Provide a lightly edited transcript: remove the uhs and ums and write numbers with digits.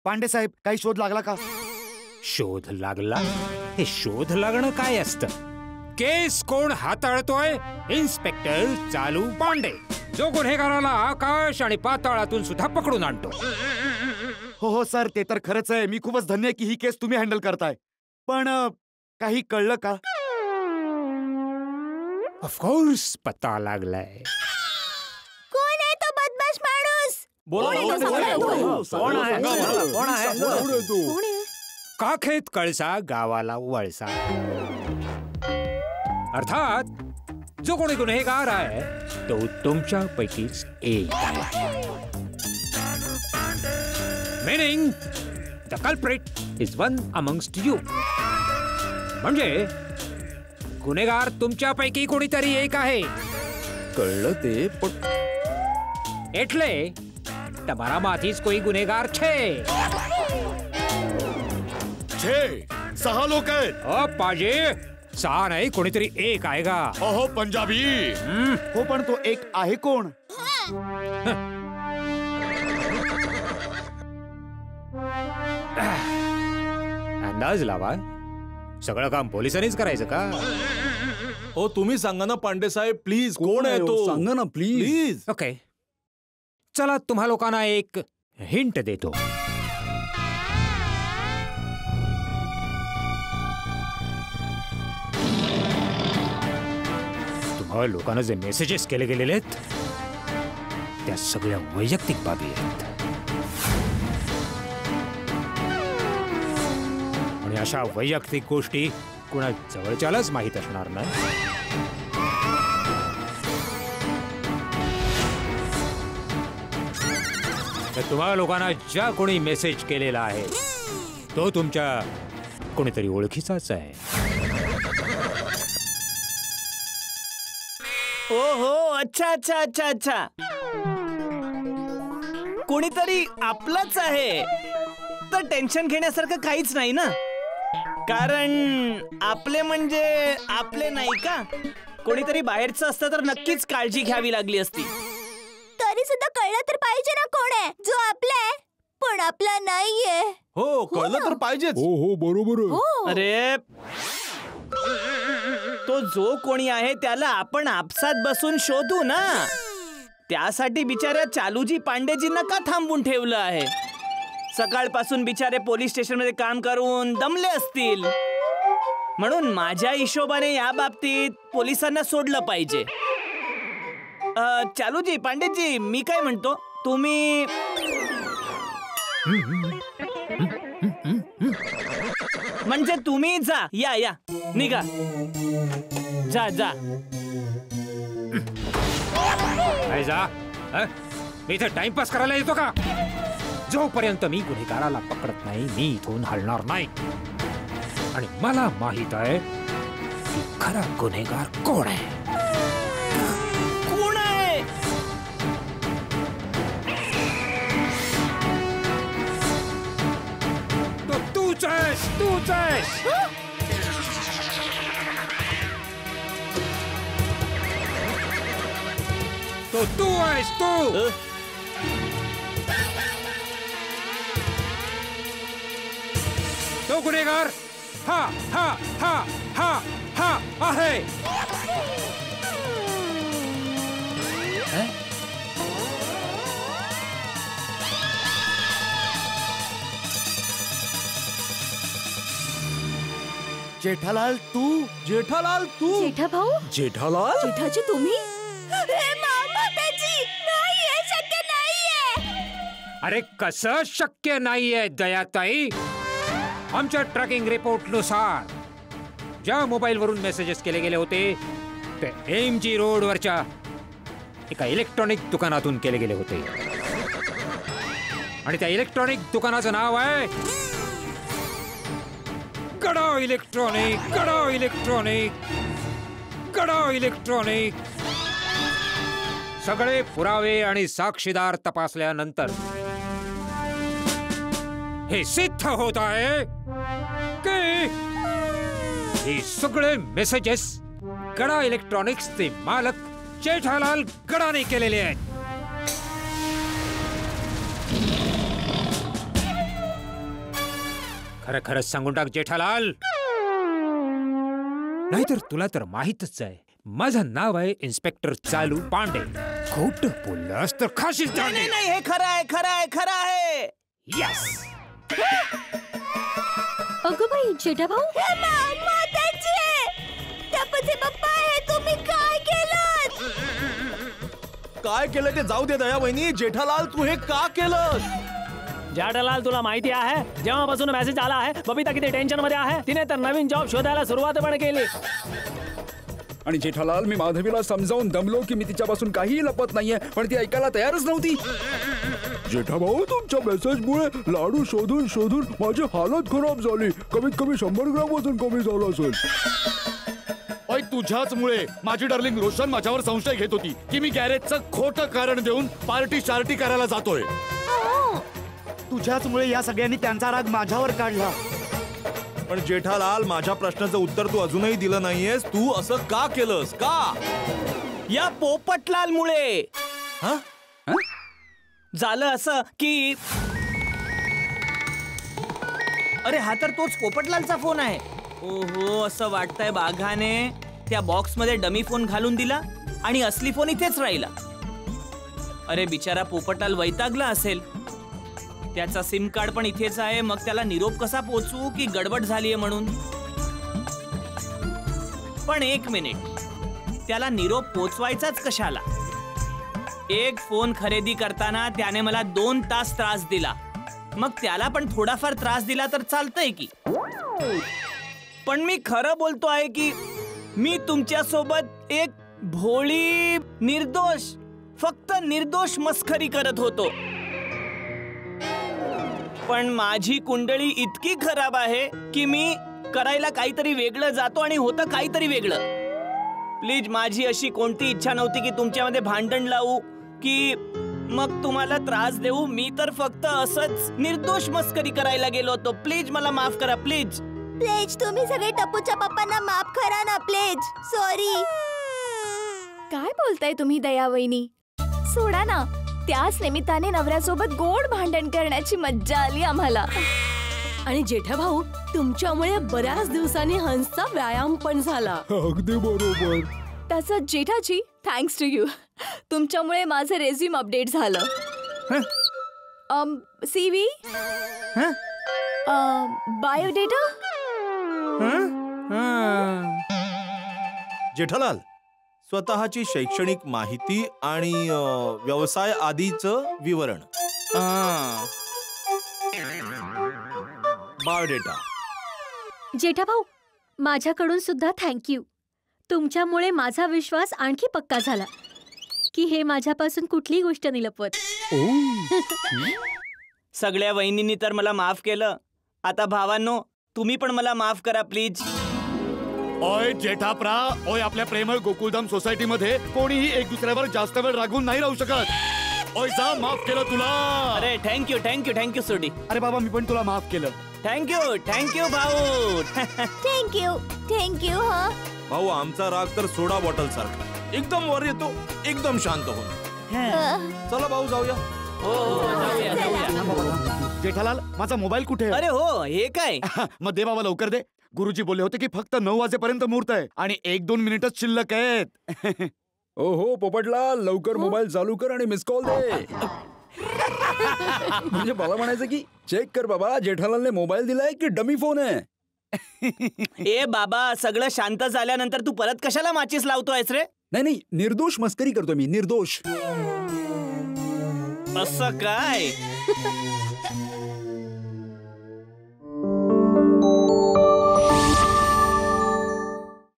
पांडे साहेब, काही शोध लागला का? शोध लागला? हे शोध लागणं काय असतं? केस कोण हाताळतोय? इन्स्पेक्टर चालू पांडे, जो गुन्हेगाराला आकाश आणि पाताळातून सुद्धा पकडून आणतो. हो सर, ते तर खरंच आहे. मी खूपच धन्य की ही केस तुम्ही हँडल करताय. पण काही कळलं का? ऑफकोर्स पत्ता लागलाय. कोण आहे तो बदमाश माणूस? काखेत कळसा गावाला वळसा. अर्थात जो कोणी गुन्हेगार आहे तो तुमच्यापैकीच एक आहे. Meaning the culprit is one amongst you. म्हणजे गुन्हेगार तुमच्यापैकी कोणीतरी एक आहे. कळलं ते, पण એટલે તમારામાંથી જ કોઈ ગુનેગાર છે. छे 6 लोक आहेत. पाजे 6 नाही, कोणीतरी एक आहे का? अहो पंजाबी. हो, पण तो एक आहे कोण? अंदाज लावा. सगळं काम पोलिसांनीच करायचं का? हो, तुम्ही सांगा ना पांडे साहेब, प्लीज. कोण आहे तो? सांगा ना प्लीज. ओके, चला तुम्हा लोकांना एक हिंट देतो. तुम्हा लोकांना जे मेसेजेस केले गेलेले आहेत त्या सगळ्या वैयक्तिक बाबी आहेत. आणि अशा वैयक्तिक गोष्टी कुणा जवळच्यालाच माहीत असणार नाही. तुम्हा लोकांना ज्या कोणी मेसेज केलेला आहे तो तुमच्या कोणीतरी ओळखीचाच आहे. ओहो, अच्छा अच्छा अच्छा अच्छा, कोणीतरी आपलाच आहे. तर टेन्शन घेण्यासारखं काहीच नाही ना, कारण आपले म्हणजे आपले नाही का. कोणीतरी बाहेरचं असतं तर नक्कीच काळजी घ्यावी लागली असती. तरी सुद्धा कळलं तर पाहिजे ना कोण आहे जो आपला आहे पण आपला नाहीये. हो, कळलं तर पाहिजेच. हो बरोबर. अरे, तो जो कोणी आहे त्याला आपण आपसात बसून शोधू ना. त्यासाठी बिचाऱ्या चालूजी पांडेजींना का थांबून ठेवलं आहे? सकाळपासून बिचारे पोलीस स्टेशन मध्ये काम करून दमले असतील. म्हणून माझ्या हिशोबाने या बाबतीत पोलिसांना सोडलं पाहिजे. चालूजी पांडेजी, मी काय म्हणतो, तुम्ही म्हणजे तुम्ही जा, या निघा, जा जा. काय जा? मी इथे टाइमपास करायला येतो का? जोपर्यंत मी गुन्हेगाराला पकडत नाही मी इथून हलणार नाही. आणि मला माहित आहे की खरा गुन्हेगार कोण आहे. तूच आहेस. तो तू आहेस. तो गुन्हेगार हा हा हा हा हा आहे. जेठालाल तू? जेठालाल तू? जेठा भाऊ? जेठालाल? जेठाजी तुम्ही? नाहीये, शक्य नाहीये. अरे कसं शक्य नाहीये दयाताई? आमच्या ट्रॅकिंग रिपोर्ट नुसार ज्या मोबाईल वरून मेसेजेस केले गेले होते ते एमजी रोड वरच्या एका इलेक्ट्रॉनिक दुकानातून केले गेले होते. आणि त्या इलेक्ट्रॉनिक दुकानाचं नाव आहे गडा इलेक्ट्रॉनिक. गडा इलेक्ट्रॉनिक. गडा इलेक्ट्रॉनिक. सगळे पुरावे आणि साक्षीदार तपासल्यानंतर हे सिद्ध होत आहे की हे सगळे मेसेजेस गडा इलेक्ट्रॉनिक्सचे मालक जेठालाल गडाने केलेले आहेत. खरं खरंच सांगून टाक जेठालाल, नाहीतर तुला तर माहीतच आहे माझं नाव आहे इन्स्पेक्टर चालू पांडे. खोट बोललास तर खाशील नाही जाणे. नाही, हे खरं आहे, खरं आहे, खरं आहे. यस. अगं बाई जेठा भाऊ, टपूचे पप्पा हे तुम्ही काय केलं? काय केलं ते जाऊ दे दया वहिनी. जेठालाल तू हे का केलंस? जेठालाल तुला माहिती आहे जेव्हापासून मेसेज आला आहे बबिता किती टेन्शन मध्ये आहे. तिने तर नवीन जॉब शोधायला सुरुवात पण केली. आणि जेठालाल मी माधवीला समजावून दमलो की मी तिच्यापासून काहीही लपत नाहीये, पण ती ऐकायला तयारच नव्हती. जेठाभाऊ तुमच्या मेसेजमुळे लाडू शोधून शोधून माझी हालत खराब झाली. कमीत कमी 100 ग्रॅम वजन कमी झालं असेल. ओय तुझ्याचमुळे माझी डार्लिंग रोशन माझ्यावर संशय घेत होती की मी गॅरेजचं खोटं कारण देऊन पार्टी शार्टी करायला जातोय. तुझ्याचमुळे या सगळ्यांनी त्यांचा राग माझ्यावर काढला. पण जेठालाल माझ्या प्रश्नाचं उत्तर तू अजूनही दिलं नाहीयेस. तू असं का केलंस? का? या पोपटलाल मुळे हा? झालं असं की अरे हा तर तोच पोपटलालचा फोन आहे. ओहो, असं वाटतंय बाघाने त्या बॉक्स मध्ये डमी फोन घालून दिला आणि असली फोन इथेच राहिला. अरे बिचारा पोपटलाल वैतागला असेल. त्याचा सिम कार्ड पण इथेच आहे. मग त्याला निरोप कसा पोचवू की गडबड झालीये म्हणून. पण एक मिनिट, त्याला निरोप पोचवायचाच कशाला? एक फोन खरेदी करताना त्याने मला 2 तास त्रास दिला. मग त्याला पण थोडाफार त्रास दिला तर चालतंय की. पण मी खरं बोलतो आहे की मी तुमच्या सोबत एक भोळी निर्दोष, फक्त निर्दोष मस्खरी करत होतो. पण माझी कुंडली इतकी खराब आहे की मी करायला काहीतरी वेगळं जातो आणि होतं काहीतरी वेगळं. प्लीज, माझी अशी कोणती इच्छा नव्हती की तुमच्यामध्ये भांडण लावू की मग तुम्हाला त्रास देऊ. मी तर फक्त असंच निर्दोष मस्करी करायला गेलो होतो. प्लीज मला माफ करा, प्लीज. प्लीज तुम्ही सगळे टपूच्या पप्पांना माफ करा ना प्लीज. सॉरी. काय बोलताय तुम्ही दया वहिनी? सोडा ना. त्याच निमित्ताने नवऱ्यासोबत गोड भांडण करण्याची मज्जा आली आम्हाला. आणि जेठा भाऊ तुमच्यामुळे बऱ्याच दिवसांनी हंसचा व्यायाम पण झाला. अगदी बरोबर. तसं जेठाजी, थँक्स टू यू. तुमच्यामुळे माझं रेझ्यूम अपडेट झालं. CV, biodata. जेठालाल, स्वतःची शैक्षणिक माहिती आणि व्यवसाय आदीचं विवरण. बायोडेटा. जेठा भाऊ माझ्याकडून सुद्धा थँक्यू. तुमच्यामुळे माझा विश्वास आणखी पक्का झाला की हे माझ्यापासून कुठलीही गोष्ट नाही लपवत. सगळ्या वहिनींनी तर मला माफ केलं. आता भावांनो, तुम्ही पण मला माफ करा प्लीज. ओय जेठाप्रा, ओय आपल्या प्रेमळ गोकुलधाम सोसायटी मध्ये कोणीही एक दुसऱ्यावर जास्त वेळ रागून नाही राहू शकत. ओय जा, माफ केलं तुला. अरे थँक्यू थँक्यू थँक्यू सोडी. अरे बाबा, मी पण तुला माफ केलं. थँक्यू थँक्यू भाऊ. Thank you thank you. हा भाऊ, आमचा राग तर सोडा बॉटल सारखा, एकदम वर येतो, एकदम शांत होतो. चला भाऊ, जाऊया. जेठालाल, माझा मोबाईल कुठे आहे? अरे हो, हे काय? मग दे बाबा, लवकर दे. गुरुजी बोलले होते की फक्त 9 वाजेपर्यंत मुहूर्त आहे आणि 1-2 मिनिटच शिल्लक आहेत. ओहो पोपटलाल, लवकर मोबाईल चालू कर आणि मिस कॉल दे. म्हणजे मला म्हणायचं की चेक कर बाबा, जेठालालने मोबाईल दिलाय की डमी फोन आहे. ए बाबा, सगळं शांत झाल्यानंतर तू परत कशाला माचीस लावतोयस रे? नाही, निर्दोष मस्करी करतोय मी, निर्दोष. असं काय?